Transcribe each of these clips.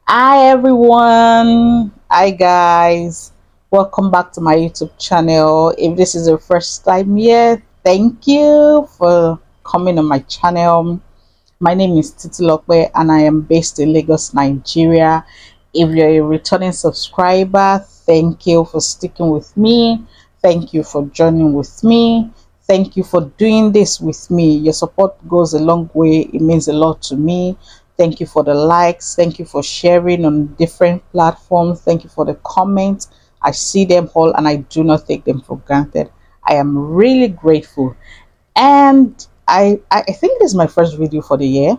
Hi everyone, hi guys, welcome back to my YouTube channel. If this is your first time here, thank you for coming on my channel. My name is Titilope and I am based in Lagos, Nigeria. If you're a returning subscriber, thank you for sticking with me. Thank you for joining with me. Thank you for doing this with me. Your support goes a long way. It means a lot to me. Thank you for the likes. Thank you for sharing on different platforms. Thank you for the comments. I see them all and I do not take them for granted. I am really grateful. And I think this is my first video for the year.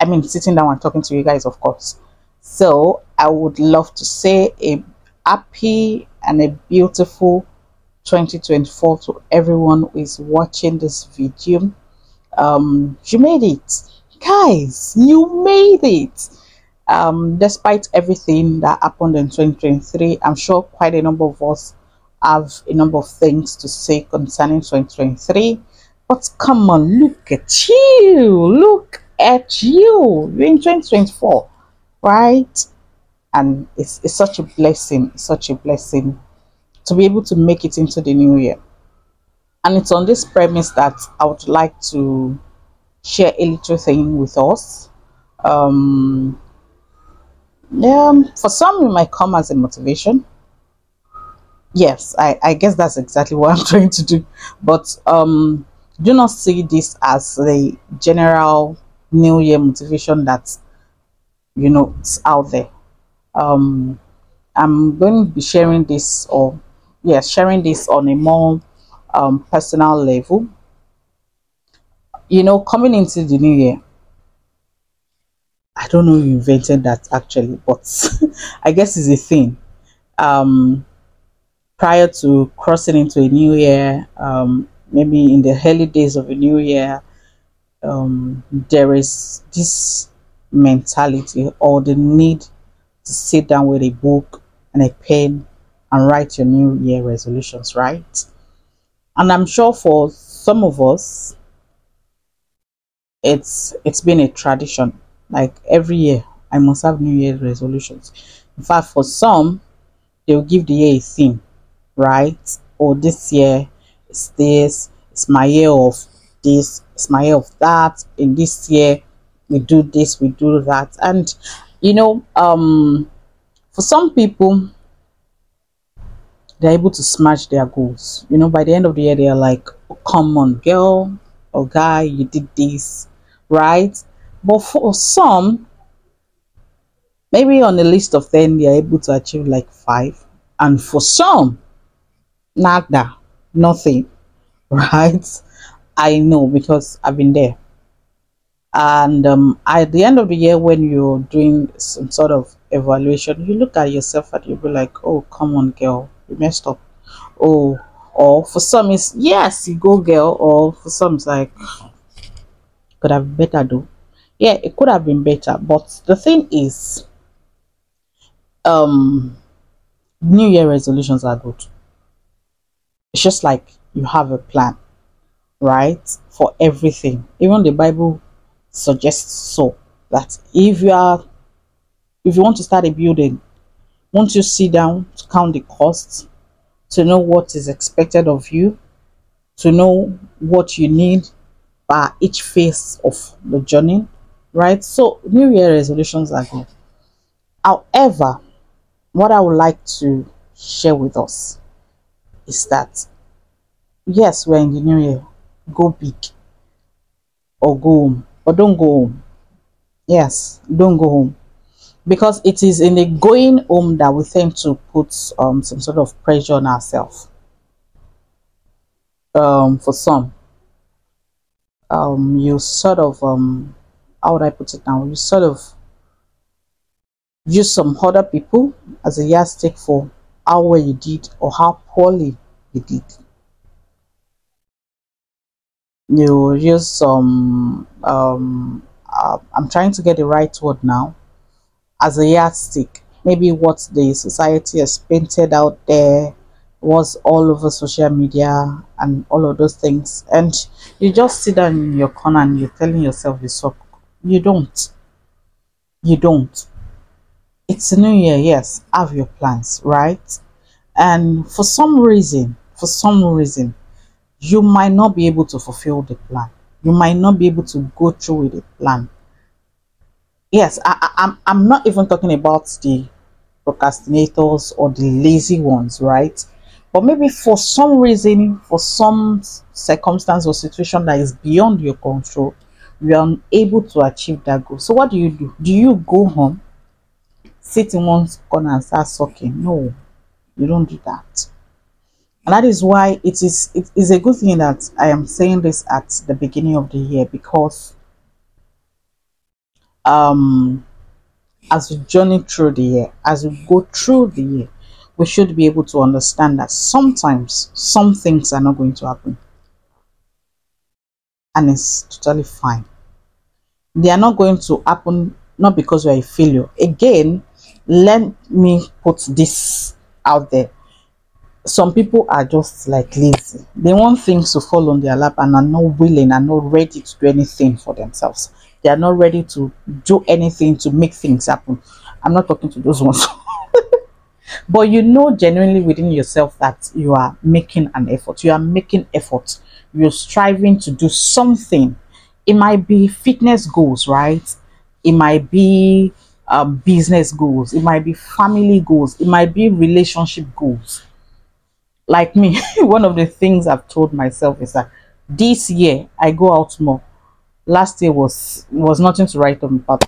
I mean, sitting down and talking to you guys, of course. So I would love to say a happy and a beautiful 2024 to everyone who is watching this video. You made it, guys. You made it. Despite everything that happened in 2023, I'm sure quite a number of us have a number of things to say concerning 2023. But come on, look at you. Look at you. You're in 2024, right? And it's such a blessing, such a blessing to be able to make it into the new year. And it's on this premise that I would like to share a little thing with us. Um, for some, it might come as a motivation. Yes, I guess that's exactly what I'm trying to do. But do not see this as the general New Year motivation that it's out there. Um, I'm going to be sharing this, or sharing this on a more personal level. Coming into the new year, I don't know who invented that actually, but I guess it's a thing. Um, Prior to crossing into a new year, maybe in the early days of a new year, there is this mentality or the need to sit down with a book and a pen and write your new year resolutions, right? And I'm sure for some of us, it's been a tradition. Like every year, I must have New Year resolutions. In fact, for some, they'll give the year a theme, right? Or this year is this, it's my year of this, it's my year of that. In this year, we do this, we do that. And for some people, they're able to smash their goals. By the end of the year, they're like, oh, come on, girl or guy, you did this, right? But for some, maybe on a list of 10, they're able to achieve like 5. And for some, nada, nothing, right? I know because I've been there. And at the end of the year, when you're doing some sort of evaluation, you look at yourself and you'll be like, oh, come on, girl, you messed up. Oh, or for some, it's yes, you go, girl, or for some, it's like, could have been better, though. Yeah, it could have been better. But the thing is, um, New Year resolutions are good. It's just like you have a plan, right, for everything. Even the Bible suggests so that if you want to start a building, won't you sit down to count the costs, to know what is expected of you, to know what you need by each phase of the journey, right? So New Year resolutions are good. However, what I would like to share with us is that yes, we're in the new year, go big or go home, or don't go home. Yes, don't go home, because it is in the going home that we tend to put some sort of pressure on ourselves. For some, you sort of how would I put it now? You sort of use some other people as a yardstick for how well you did or how poorly you did. You use some I'm trying to get the right word now, as a yardstick. Maybe what the society has painted out there was all over social media and all of those things, and you just sit down in your corner and you're telling yourself you suck. You don't. It's a new year, yes, have your plans, right? And for some reason, you might not be able to fulfill the plan. You might not be able to go through with the plan. Yes, I'm not even talking about the procrastinators or the lazy ones, right? But maybe for some reason, for some circumstance or situation that is beyond your control, you are unable to achieve that goal. So what do you do? Do you go home, sit in one corner and start sucking? No, you don't do that. And that is why it is a good thing that I am saying this at the beginning of the year, because um as we journey through the year, as we go through the year, we should be able to understand that sometimes some things are not going to happen, and it's totally fine. They are not going to happen not because you are a failure. Again, let me put this out there. Some people are just like lazy. They want things to fall on their lap and are not willing and not ready to do anything for themselves. They are not ready to do anything to make things happen. I'm not talking to those ones. But you know genuinely within yourself that you are making an effort. You are making effort. You're striving to do something. It might be fitness goals, right? It might be business goals. It might be family goals. It might be relationship goals. Like me, one of the things I've told myself is that this year I go out more. Last year was nothing to write home about.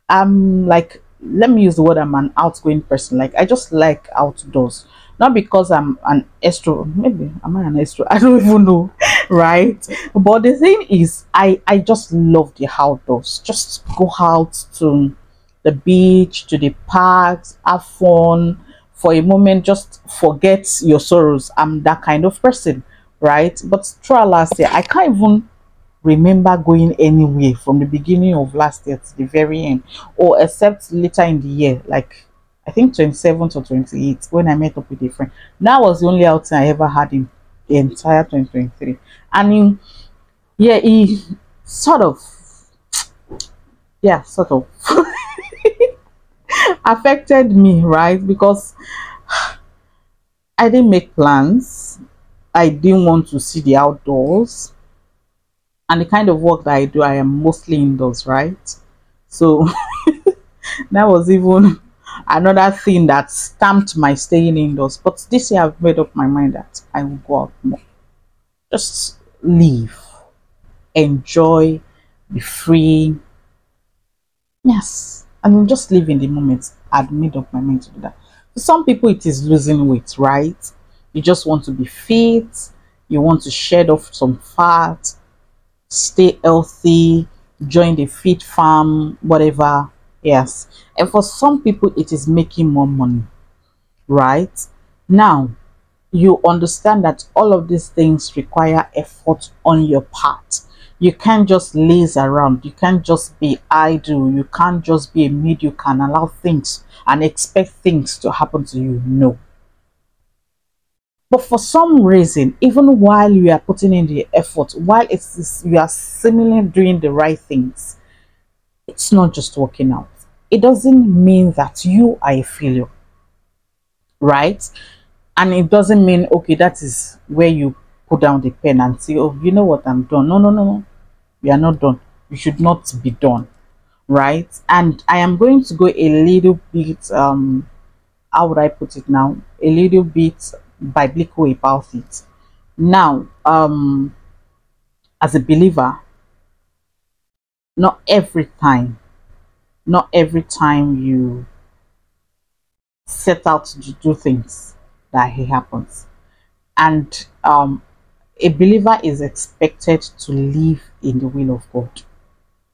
I'm like, let me use the word, I'm an outgoing person. Like, I just like outdoors. Not because I'm an extro, maybe am I an extro? I don't even know, right? But the thing is, I just love the outdoors. Just go out to the beach, to the parks, have fun for a moment, just forget your sorrows. I'm that kind of person, right? But throughout last year, I can't even remember going anywhere from the beginning of last year to the very end, or except later in the year, like I think 27th or 28th, when I met up with a friend. That was the only outing I ever had in the entire 2023. And in, yeah, he sort of, yeah, sort of affected me, right? Because I didn't make plans. I didn't want to see the outdoors. And the kind of work that I do, I am mostly indoors, right? So that was even another thing that stamped my staying indoors. But this year I've made up my mind that I will go out more. Just live, enjoy, be free. Yes. I mean, just live in the moment. I've made up my mind to do that. For some people, it is losing weight, right? You just want to be fit, you want to shed off some fat, stay healthy, join the fit farm, whatever. Yes. And for some people, it is making more money, right? Now, you understand that all of these things require effort on your part. You can't just laze around. You can't just be idle. You can't just be a mediocre and allow things and expect things to happen to you. No. But for some reason, even while you are putting in the effort, while you are seemingly doing the right things, it's not just working out. It doesn't mean that you are a failure, right? And it doesn't mean, okay, that is where you put down the pen and say, oh, you know what, I'm done. No, no, no, no. You are not done. You should not be done, right? And I am going to go a little bit, how would I put it now? A little bit biblical about it. Now, as a believer, not every time, not every time you set out to do things that it happens. And a believer is expected to live in the will of God.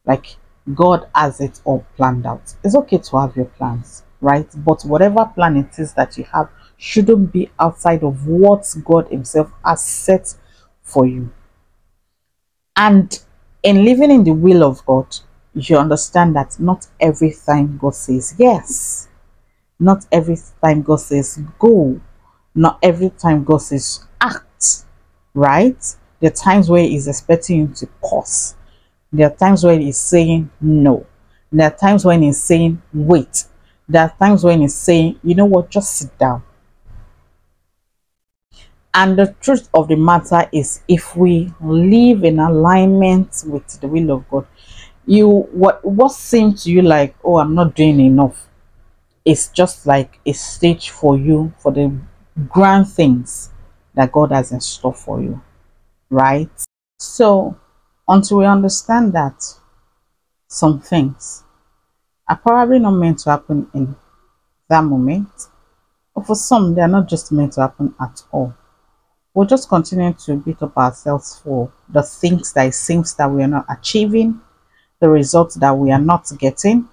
Like, God has it all planned out. It's okay to have your plans, right? But whatever plan it is that you have shouldn't be outside of what God himself has set for you. And in living in the will of God, you understand that not every time God says yes. Not every time God says go. Not every time God says act, right? There are times where he's expecting you to pause. There are times when he's saying no. There are times when he's saying wait. There are times when it's saying, you know what, just sit down. And the truth of the matter is, if we live in alignment with the will of God, what seems to you like, oh, I'm not doing enough, it's just like a stage for you for the grand things that God has in store for you, right? So until we understand that some things are probably not meant to happen in that moment, but for some they are not just meant to happen at all, we'll just continue to beat up ourselves for the things that it seems that we are not achieving, the results that we are not getting,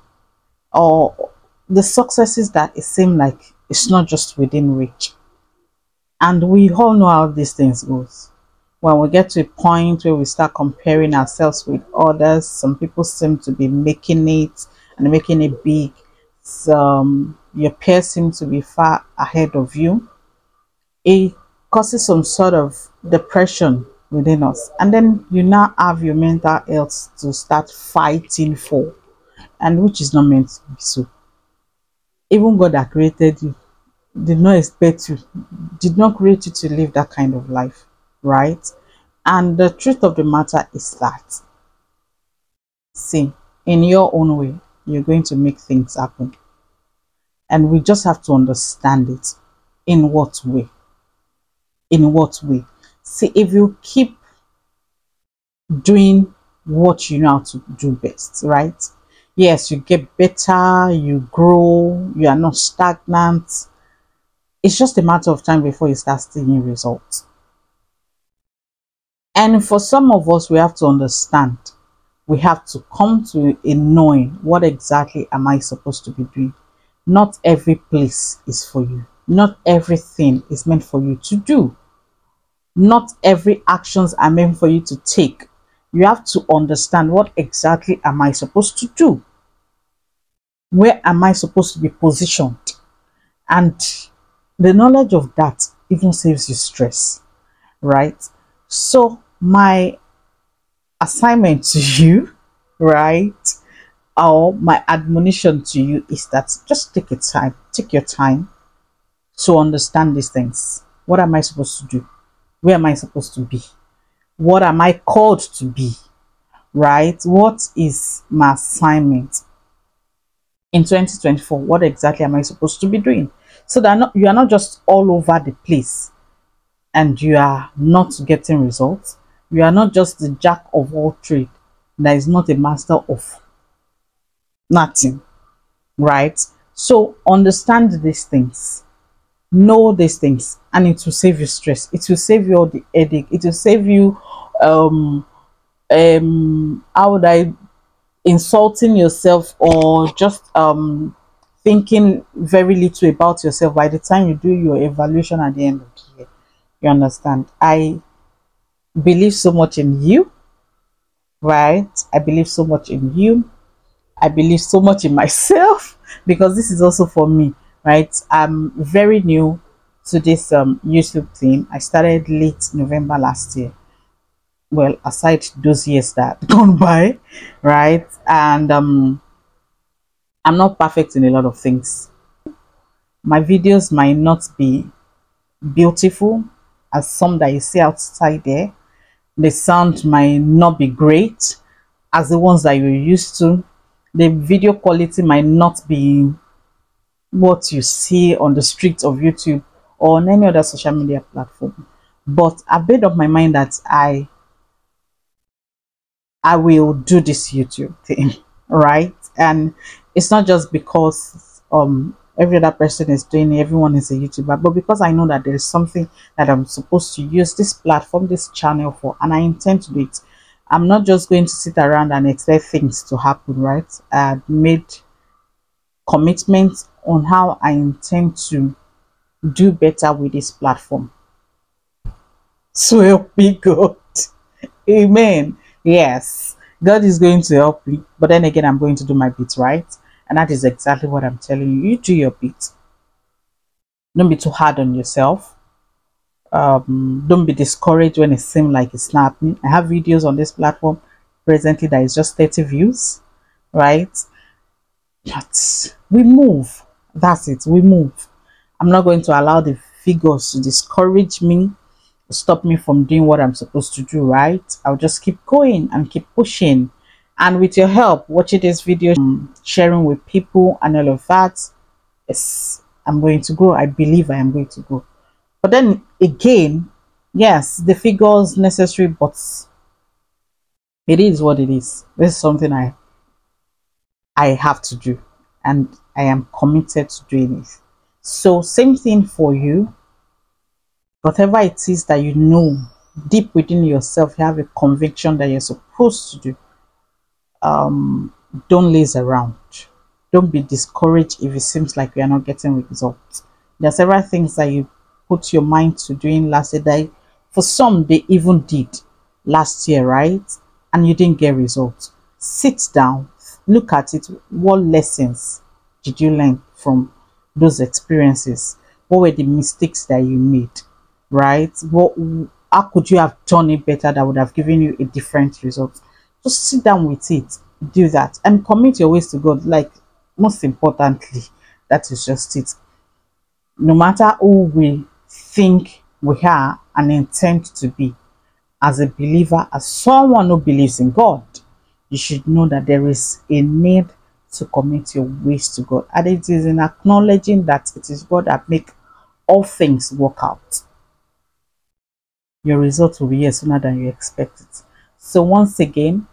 or the successes that it seems like it's not just within reach. And we all know how these things goes. When we get to a point where we start comparing ourselves with others, some people seem to be making it and making it big. Your peers seem to be far ahead of you. It causes some sort of depression within us, and then you now have your mental health to start fighting for, and which is not meant to be so. Even God that created you did not expect you, did not create you to live that kind of life, right? And the truth of the matter is that, see, in your own way, you're going to make things happen. And we just have to understand it. In what way? In what way? See, if you keep doing what you know how to do best, right? Yes, you get better, you grow, you are not stagnant. It's just a matter of time before you start seeing results. And for some of us, we have to understand, we have to come to a knowing, what exactly am I supposed to be doing? Not every place is for you. Not everything is meant for you to do. Not every actions are meant for you to take. You have to understand, what exactly am I supposed to do? Where am I supposed to be positioned? And the knowledge of that even saves you stress, right? So my assignment to you, right, or my admonition to you is that just take your time to understand these things. What am I supposed to do? Where am I supposed to be? What am I called to be? Right? What is my assignment in 2024? What exactly am I supposed to be doing? So that you are not just all over the place and you are not getting results. You are not just the jack of all trades that is not a master of nothing, right? So understand these things, know these things, and it will save you stress. It will save you all the headache. It will save you how would I, insulting yourself, or just thinking very little about yourself by the time you do your evaluation at the end of the year. You understand? I believe so much in you, right? I believe so much in you. I believe so much in myself, because this is also for me, right? I'm very new to this YouTube thing. I started late November last year. Well, aside those years that gone by, right? And I'm not perfect in a lot of things. My videos might not be beautiful as some that you see outside there. The sound might not be great as the ones that you're used to. The video quality might not be what you see on the streets of YouTube or on any other social media platform. But I've made up my mind that I will do this YouTube thing, right? And it's not just because every other person is doing it, everyone is a YouTuber, but because I know that there is something that I'm supposed to use this platform, this channel for, and I intend to do it. I'm not just going to sit around and expect things to happen, right? I've made commitments on how I intend to do better with this platform. So help me God. Amen. Yes, God is going to help me, but then again, I'm going to do my bit, right? And that is exactly what I'm telling you. You do your bit. Don't be too hard on yourself. Don't be discouraged when it seems like it's not happening. I have videos on this platform presently that is just 30 views, right? But we move. That's it. We move. I'm not going to allow the figures to discourage me, stop me from doing what I'm supposed to do, right? I'll just keep going and keep pushing. And with your help, watching this video, sharing with people and all of that, yes, I'm going to grow. I believe I am going to grow. But then again, yes, the figures necessary, but it is what it is. This is something I have to do, and I am committed to doing it. So same thing for you. Whatever it is that you know deep within yourself, you have a conviction that you're supposed to do. Don't laze around. Don't be discouraged if it seems like you are not getting results. There are several things that you put your mind to doing last year that for some they even did last year, right? And you didn't get results. Sit down, look at it. What lessons did you learn from those experiences? What were the mistakes that you made, right? How could you have done it better that would have given you a different result? Just sit down with it, do that, and commit your ways to God. Like, most importantly, that is just it. No matter who we think we are and intend to be, as a believer, as someone who believes in God, you should know that there is a need to commit your ways to God. And it is in acknowledging that it is God that make all things work out. Your results will be here sooner than you expect it. So once again,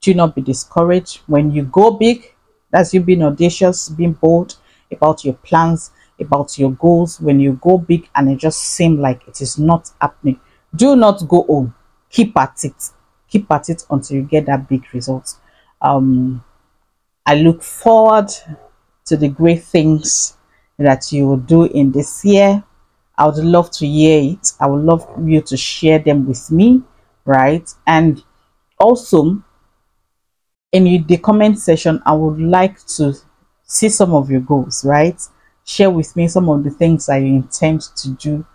do not be discouraged. When you go big, that's you being audacious, being bold about your plans, about your goals. When you go big and it just seems like it is not happening, do not go home. Keep at it. Keep at it until you get that big result. I look forward to the great things that you will do in this year. I would love to hear it. I would love you to share them with me, right? And also, in the comment section, I would like to see some of your goals, right? Share with me some of the things that you intend to do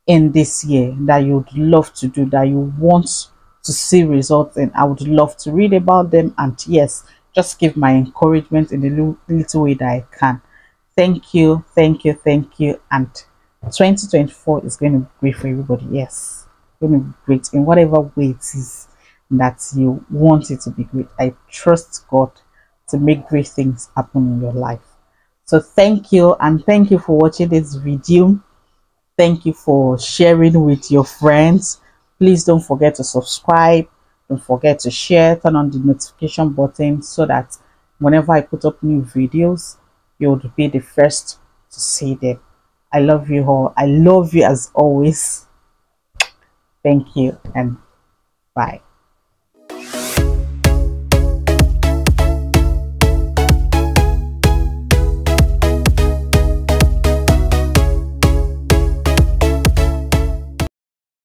in this year, that you would love to do, that you want to see results in. I would love to read about them, and yes, just give my encouragement in the little way that I can. Thank you, thank you, thank you. And 2024 is going to be great for everybody. Yes, going to be great in whatever way it is that you want it to be great. I trust God to make great things happen in your life. So thank you, and thank you for watching this video. Thank you for sharing with your friends. Please don't forget to subscribe. Don't forget to share. Turn on the notification button so that whenever I put up new videos, you would be the first to see them. I love you all. I love you as always. Thank you, and bye.